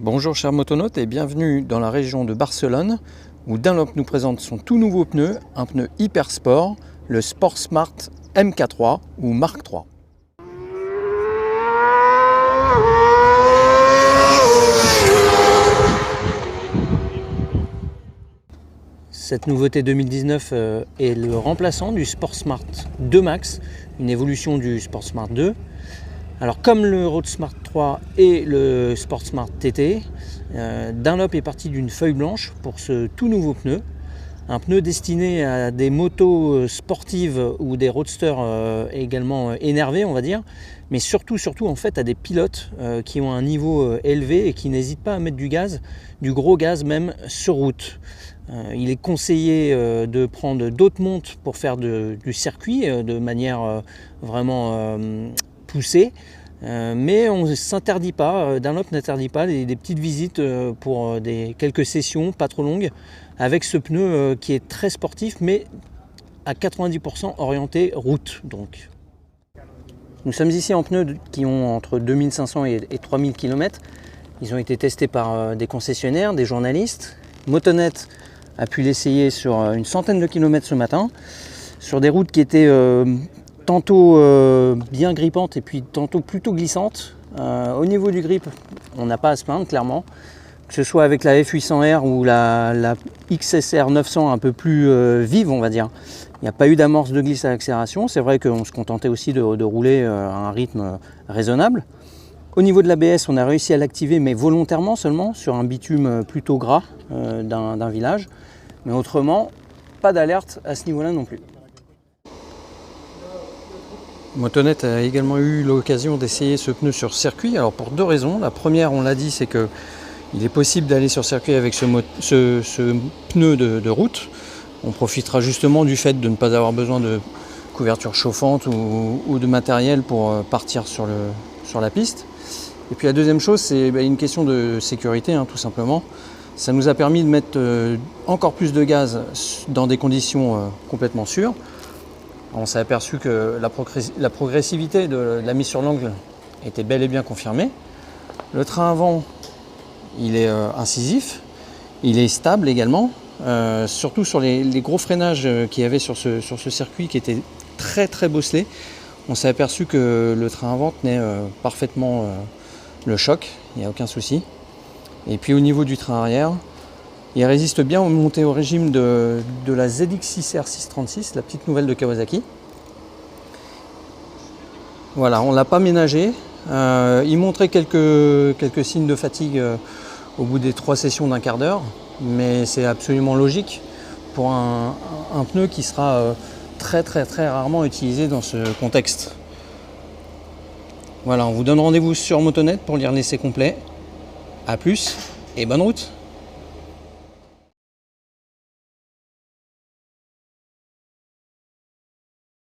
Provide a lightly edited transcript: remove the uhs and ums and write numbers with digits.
Bonjour chers motonautes et bienvenue dans la région de Barcelone où Dunlop nous présente son tout nouveau pneu, un pneu hyper sport, le Sport Smart MK3 ou Mark III. Cette nouveauté 2019 est le remplaçant du Sport Smart 2 Max, une évolution du Sport Smart 2. Alors comme le Road Smart 3 et le Sport Smart TT, Dunlop est parti d'une feuille blanche pour ce tout nouveau pneu. Un pneu destiné à des motos sportives ou des roadsters également énervés, on va dire, mais surtout en fait à des pilotes qui ont un niveau élevé et qui n'hésitent pas à mettre du gaz, du gros gaz même sur route. Il est conseillé de prendre d'autres montes pour faire du circuit de manière vraiment poussée, mais on ne s'interdit pas, Dunlop n'interdit pas des petites visites pour quelques sessions pas trop longues avec ce pneu qui est très sportif mais à 90% orienté route. Donc. Nous sommes ici en pneus qui ont entre 2500 et 3000 km. Ils ont été testés par des concessionnaires, des journalistes. Motonet a pu l'essayer sur une centaine de kilomètres ce matin, sur des routes qui étaient tantôt bien grippantes et puis tantôt plutôt glissantes. Au niveau du grip, on n'a pas à se plaindre clairement, que ce soit avec la F800R ou la XSR 900 un peu plus vive, on va dire. Il n'y a pas eu d'amorce de glisse à l'accélération. C'est vrai qu'on se contentait aussi de rouler à un rythme raisonnable. Au niveau de l'ABS, on a réussi à l'activer, mais volontairement seulement, sur un bitume plutôt gras d'un village. Mais autrement, pas d'alerte à ce niveau-là non plus. Motonet a également eu l'occasion d'essayer ce pneu sur circuit. Alors pour deux raisons. La première, on l'a dit, c'est qu'il est possible d'aller sur circuit avec ce pneu de route. On profitera justement du fait de ne pas avoir besoin de couverture chauffante ou de matériel pour partir sur la piste. Et puis la deuxième chose, c'est une question de sécurité, tout simplement. Ça nous a permis de mettre encore plus de gaz dans des conditions complètement sûres. On s'est aperçu que la progressivité de la mise sur l'angle était bel et bien confirmée. Le train avant, il est incisif, il est stable également, surtout sur les gros freinages qu'il y avait sur ce circuit qui était très très bosselé. On s'est aperçu que le train avant tenait parfaitement le choc, il n'y a aucun souci. Et puis au niveau du train arrière, il résiste bien aux montées au régime de la ZX6R 636, la petite nouvelle de Kawasaki. Voilà, on ne l'a pas ménagé. Il montrait quelques signes de fatigue au bout des 3 sessions d'un quart d'heure, mais c'est absolument logique pour un pneu qui sera très rarement utilisé dans ce contexte. Voilà, on vous donne rendez-vous sur Motonet pour lire l'essai complet. A plus et bonne route!